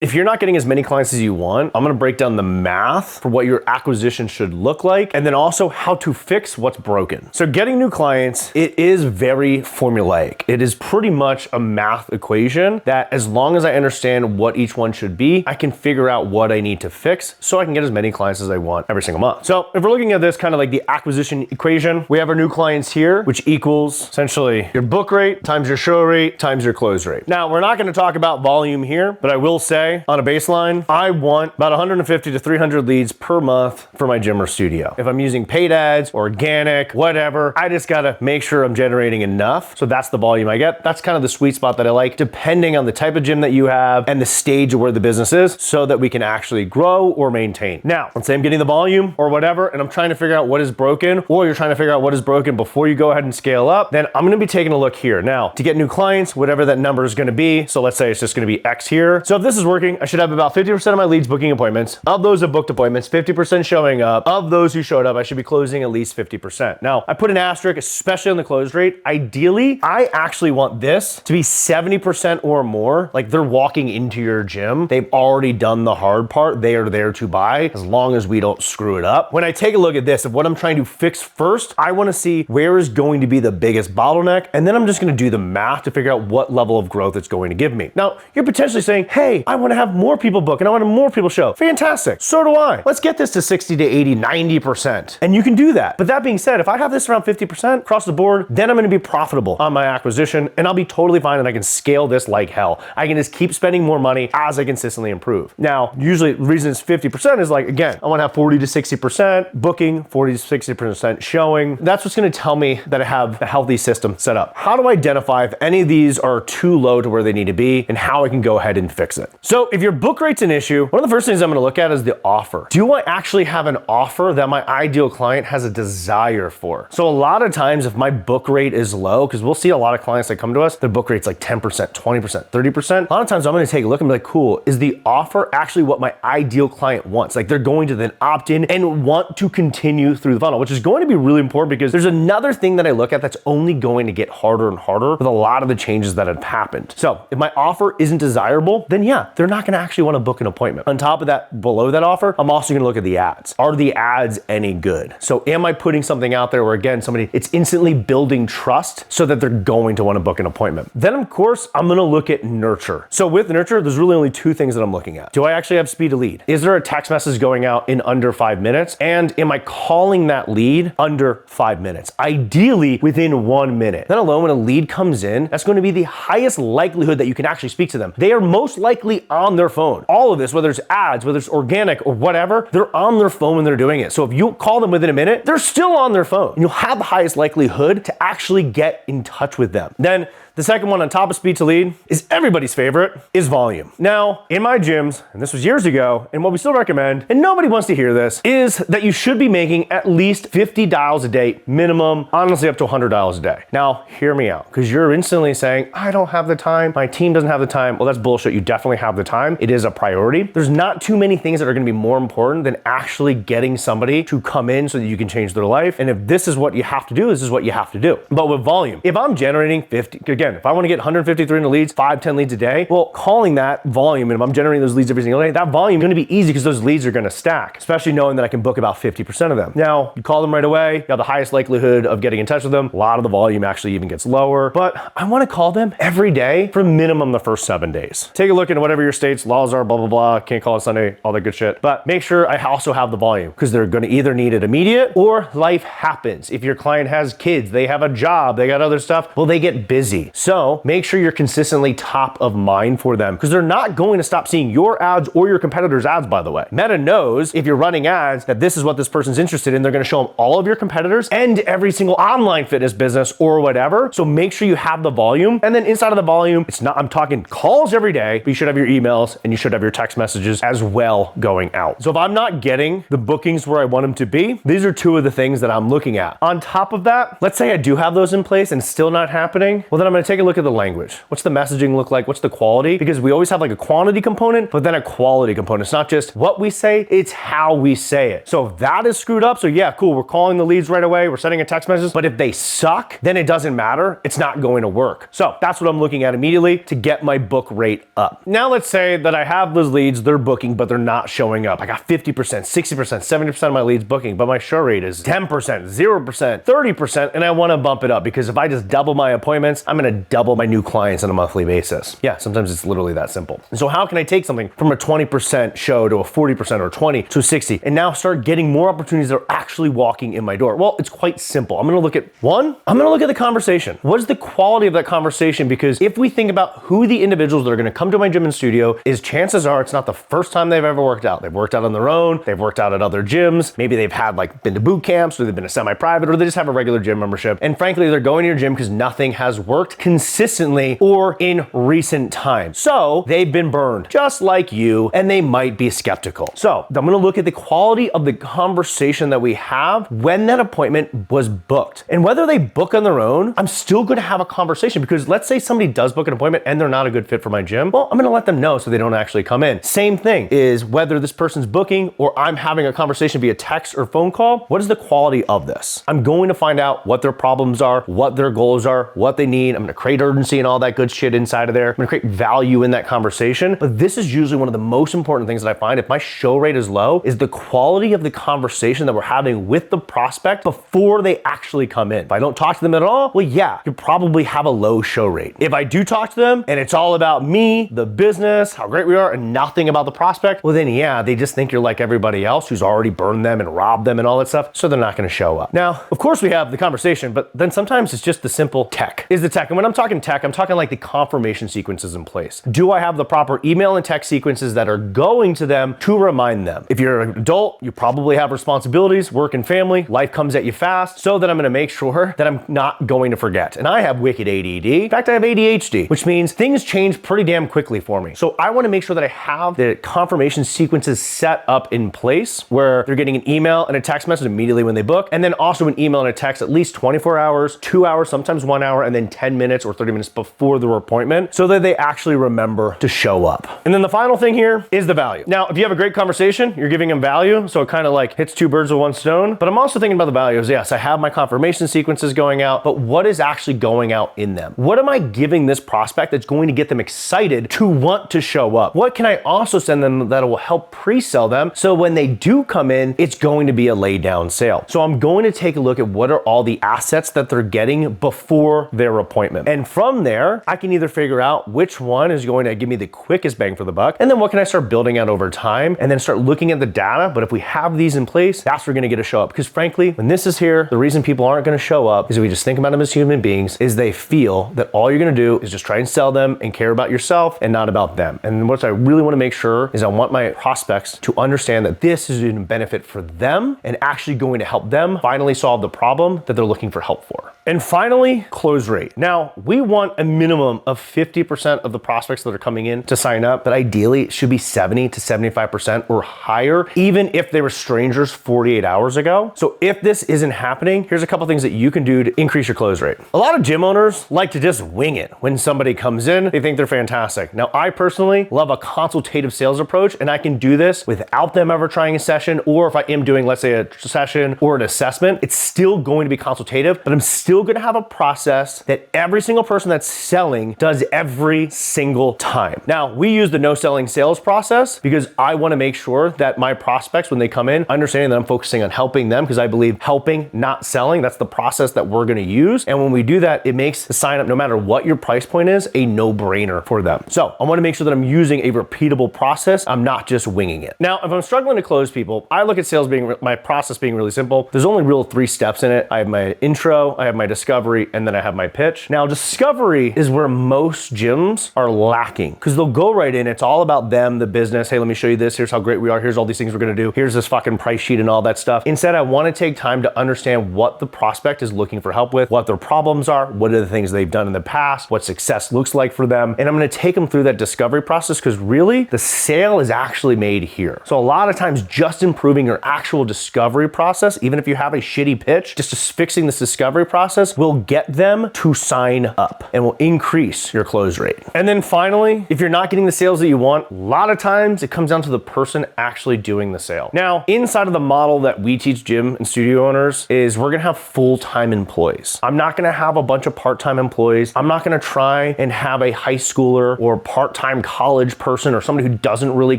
If you're not getting as many clients as you want, I'm gonna break down the math for what your acquisition should look like, and then also how to fix what's broken. So getting new clients, it is very formulaic. It is pretty much a math equation that as long as I understand what each one should be, I can figure out what I need to fix so I can get as many clients as I want every single month. So if we're looking at this kind of like the acquisition equation, we have our new clients here, which equals essentially your book rate times your show rate times your close rate. Now, we're not gonna talk about volume here, but I will say on a baseline, I want about 150 to 300 leads per month for my gym or studio. If I'm using paid ads, organic, whatever, I just gotta make sure I'm generating enough. So that's the volume I get. That's kind of the sweet spot that I like, depending on the type of gym that you have and the stage of where the business is, so that we can actually grow or maintain. Now, let's say I'm getting the volume or whatever, and I'm trying to figure out what is broken, or you're trying to figure out what is broken before you go ahead and scale up, then I'm gonna be taking a look here. Now, to get new clients, whatever that number is gonna be, so let's say it's just gonna be X here. So if this is working, I should have about 50% of my leads booking appointments. Of those that booked appointments, 50% showing up. Of those who showed up, I should be closing at least 50%. Now, I put an asterisk, especially on the close rate. Ideally, I actually want this to be 70% or more. Like they're walking into your gym. They've already done the hard part. They are there to buy, as long as we don't screw it up. When I take a look at this, of what I'm trying to fix first, I want to see where is going to be the biggest bottleneck. And then I'm just going to do the math to figure out what level of growth it's going to give me. Now, you're potentially saying, hey, I want to have more people book and I want more people show. Fantastic. So do I. Let's get this to 60 to 80, 90%. And you can do that. But that being said, if I have this around 50% across the board, then I'm going to be profitable on my acquisition and I'll be totally fine and I can scale this like hell. I can just keep spending more money as I consistently improve. Now, usually the reason it's 50% is like, again, I want to have 40 to 60% booking, 40 to 60% showing. That's what's going to tell me that I have a healthy system set up. How do I identify if any of these are too low to where they need to be and how I can go ahead and fix it? So if your book rate's an issue, one of the first things I'm gonna look at is the offer. Do I actually have an offer that my ideal client has a desire for? So a lot of times if my book rate is low, because we'll see a lot of clients that come to us, their book rate's like 10%, 20%, 30%. A lot of times I'm gonna take a look and be like, cool, is the offer actually what my ideal client wants? Like they're going to then opt in and want to continue through the funnel, which is going to be really important because there's another thing that I look at that's only going to get harder and harder with a lot of the changes that have happened. So if my offer isn't desirable, then yeah, they're not gonna actually want to book an appointment. On top of that, below that offer, I'm also gonna look at the ads. Are the ads any good? So am I putting something out there where again, it's instantly building trust so that they're going to want to book an appointment? Then of course, I'm gonna look at nurture. So with nurture, there's really only two things that I'm looking at. Do I actually have speed to lead? Is there a text message going out in under 5 minutes? And am I calling that lead under 5 minutes? Ideally within 1 minute. Then alone, when a lead comes in, that's going to be the highest likelihood that you can actually speak to them. They are most likely on their phone. All of this, whether it's ads, whether it's organic or whatever, they're on their phone when they're doing it. So if you call them within a minute, they're still on their phone. And you'll have the highest likelihood to actually get in touch with them. Then the second one on top of speed to lead is everybody's favorite, is volume. Now, in my gyms, and this was years ago, and what we still recommend, and nobody wants to hear this, is that you should be making at least 50 dials a day minimum, honestly up to 100 dials a day. Now, hear me out, because you're instantly saying, I don't have the time, my team doesn't have the time. Well, that's bullshit. You definitely have the time. It is a priority. There's not too many things that are gonna be more important than actually getting somebody to come in so that you can change their life. And if this is what you have to do, this is what you have to do. But with volume, if I'm generating 50, again, if I want to get 150, 300 leads, 5, 10 leads a day, well, calling that volume, and if I'm generating those leads every single day, that volume is going to be easy because those leads are going to stack, especially knowing that I can book about 50% of them. Now, you call them right away, you have the highest likelihood of getting in touch with them. A lot of the volume actually even gets lower, but I want to call them every day for minimum the first 7 days. Take a look into whatever your state's laws are, blah, blah, blah, can't call it Sunday, all that good shit. But make sure I also have the volume because they're going to either need it immediate or life happens. If your client has kids, they have a job, they got other stuff, well, they get busy. So make sure you're consistently top of mind for them because they're not going to stop seeing your ads or your competitors' ads, by the way. Meta knows if you're running ads that this is what this person's interested in. They're going to show them all of your competitors and every single online fitness business or whatever. So make sure you have the volume. And then inside of the volume, it's not, I'm talking calls every day, but you should have your emails and you should have your text messages as well going out. So if I'm not getting the bookings where I want them to be, these are two of the things that I'm looking at. On top of that, let's say I do have those in place and it's still not happening. Well, then I'm going gonna take a look at the language. What's the messaging look like? What's the quality? Because we always have like a quantity component, but then a quality component. It's not just what we say, it's how we say it. So if that is screwed up, so yeah, cool, we're calling the leads right away, we're sending a text message, but if they suck, then it doesn't matter. It's not going to work. So that's what I'm looking at immediately to get my book rate up. Now let's say that I have those leads, they're booking, but they're not showing up. I got 50%, 60%, 70% of my leads booking, but my show rate is 10%, 0%, 30%, and I wanna bump it up because if I just double my appointments, I'm gonna double my new clients on a monthly basis. Yeah, sometimes it's literally that simple. And so how can I take something from a 20% show to a 40% or 20 to 60 and now start getting more opportunities that are actually walking in my door? Well, it's quite simple. I'm gonna look at the conversation. What is the quality of that conversation? Because if we think about who the individuals that are gonna come to my gym and studio is, chances are it's not the first time they've ever worked out. They've worked out on their own, they've worked out at other gyms, maybe they've had been to boot camps, or they've been a semi-private, or they just have a regular gym membership. And frankly, they're going to your gym because nothing has worked consistently or in recent times. So they've been burned just like you, and they might be skeptical. So I'm gonna look at the quality of the conversation that we have when that appointment was booked. And whether they book on their own, I'm still gonna have a conversation, because let's say somebody does book an appointment and they're not a good fit for my gym. Well, I'm gonna let them know so they don't actually come in. Same thing is whether this person's booking or I'm having a conversation via text or phone call, what is the quality of this? I'm going to find out what their problems are, what their goals are, what they need. I'm gonna create urgency and all that good shit inside of there. I'm gonna create value in that conversation. But this is usually one of the most important things that I find if my show rate is low, is the quality of the conversation that we're having with the prospect before they actually come in. If I don't talk to them at all, well, yeah, you probably have a low show rate. If I do talk to them and it's all about me, the business, how great we are, and nothing about the prospect, well then yeah, they just think you're like everybody else who's already burned them and robbed them and all that stuff, so they're not gonna show up. Now, of course we have the conversation, but then sometimes it's just the simple tech. Is the tech, and when I'm talking tech, I'm talking like the confirmation sequences in place. Do I have the proper email and text sequences that are going to them to remind them? If you're an adult, you probably have responsibilities, work and family, life comes at you fast, so that I'm gonna make sure that I'm not going to forget. And I have wicked ADD. In fact, I have ADHD, which means things change pretty damn quickly for me. So I wanna make sure that I have the confirmation sequences set up in place where they're getting an email and a text message immediately when they book, and then also an email and a text at least 24 hours, 2 hours, sometimes 1 hour, and then 10 minutes or 30 minutes before their appointment, so that they actually remember to show up. And then the final thing here is the value. Now, if you have a great conversation, you're giving them value, so it kind of like hits two birds with one stone. But I'm also thinking about the values. Yes, I have my confirmation sequences going out, but what is actually going out in them? What am I giving this prospect that's going to get them excited to want to show up? What can I also send them that will help pre-sell them, so when they do come in, it's going to be a lay down sale? So I'm going to take a look at what are all the assets that they're getting before their appointment. And from there, I can either figure out which one is going to give me the quickest bang for the buck, and then what can I start building out over time, and then start looking at the data. But if we have these in place, that's where we're gonna get a show up. Because frankly, when this is here, the reason people aren't gonna show up is if we just think about them as human beings, is they feel that all you're gonna do is just try and sell them and care about yourself and not about them. And what I really wanna make sure is I want my prospects to understand that this is a benefit for them and actually going to help them finally solve the problem that they're looking for help for. And finally, close rate. Now, we want a minimum of 50% of the prospects that are coming in to sign up, but ideally it should be 70 to 75% or higher, even if they were strangers 48 hours ago. So if this isn't happening, here's a couple things that you can do to increase your close rate. A lot of gym owners like to just wing it. When somebody comes in, they think they're fantastic. Now, I personally love a consultative sales approach, and I can do this without them ever trying a session, or if I am doing, let's say, a session or an assessment, it's still going to be consultative, but I'm still going to have a process that every single person that's selling does every single time. Now, we use the no selling sales process because I want to make sure that my prospects, when they come in, understanding that I'm focusing on helping them, because I believe helping, not selling, that's the process that we're going to use. And when we do that, it makes the sign up, no matter what your price point is, a no-brainer for them. So I want to make sure that I'm using a repeatable process. I'm not just winging it. Now, if I'm struggling to close people, I look at sales being, my process being really simple. There's only real 3 steps in it. I have my intro, I have my discovery, and then I have my pitch. Now, discovery is where most gyms are lacking, because they'll go right in. It's all about them, the business. Hey, let me show you this. Here's how great we are. Here's all these things we're going to do. Here's this fucking price sheet and all that stuff. Instead, I want to take time to understand what the prospect is looking for help with, what their problems are, what are the things they've done in the past, what success looks like for them. And I'm going to take them through that discovery process, because really the sale is actually made here. So a lot of times, just improving your actual discovery process, even if you have a shitty pitch, just fixing this discovery process process will get them to sign up and will increase your close rate. And then finally, if you're not getting the sales that you want, a lot of times it comes down to the person actually doing the sale. Now, inside of the model that we teach gym and studio owners is we're gonna have full-time employees. I'm not gonna have a bunch of part-time employees. I'm not gonna try and have a high schooler or part-time college person or somebody who doesn't really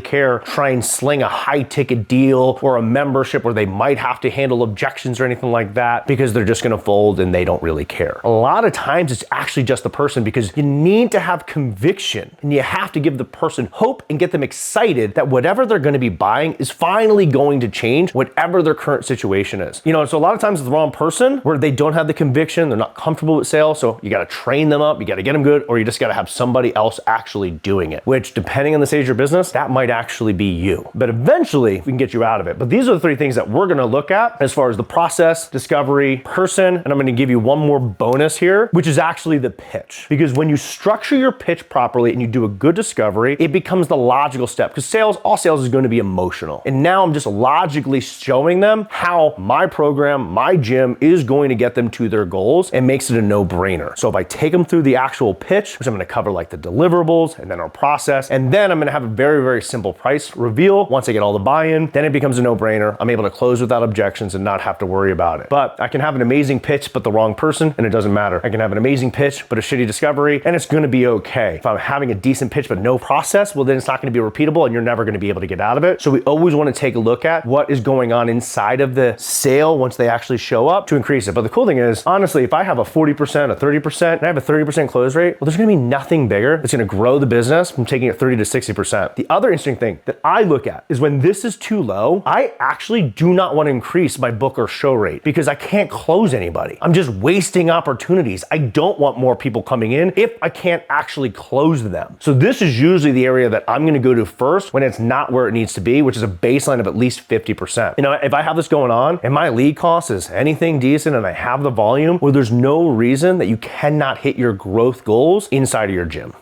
care try and sling a high-ticket deal or a membership where they might have to handle objections or anything like that because they're just gonna fold and they don't really care. A lot of times it's actually just the person, because you need to have conviction and you have to give the person hope and get them excited that whatever they're gonna be buying is finally going to change whatever their current situation is. You know, so a lot of times it's the wrong person where they don't have the conviction, they're not comfortable with sales, so you gotta train them up, you gotta get them good, or you just gotta have somebody else actually doing it, which depending on the stage of your business, that might actually be you. But eventually we can get you out of it. But these are the three things that we're gonna look at as far as the process, discovery, person, and I'm gonna give you one more bonus here, which is actually the pitch. Because when you structure your pitch properly and you do a good discovery, it becomes the logical step, because sales, all sales is going to be emotional. And now I'm just logically showing them how my program, my gym is going to get them to their goals and makes it a no-brainer. So if I take them through the actual pitch, which I'm gonna cover like the deliverables and then our process, and then I'm gonna have a very, very simple price reveal. Once I get all the buy-in, then it becomes a no-brainer. I'm able to close without objections and not have to worry about it. But I can have an amazing pitch, but the wrong person, and it doesn't matter. I can have an amazing pitch, but a shitty discovery, and it's gonna be okay. If I'm having a decent pitch, but no process, well, then it's not gonna be repeatable and you're never gonna be able to get out of it. So we always wanna take a look at what is going on inside of the sale once they actually show up to increase it. But the cool thing is, honestly, if I have a 40%, a 30%, and I have a 30% close rate, well, there's gonna be nothing bigger that's gonna grow the business from taking it 30 to 60%. The other interesting thing that I look at is when this is too low, I actually do not wanna increase my book or show rate because I can't close anybody. I'm just wasting opportunities. I don't want more people coming in if I can't actually close them. So this is usually the area that I'm gonna go to first when it's not where it needs to be, which is a baseline of at least 50%. You know, if I have this going on and my lead cost is anything decent and I have the volume, well, there's no reason that you cannot hit your growth goals inside of your gym.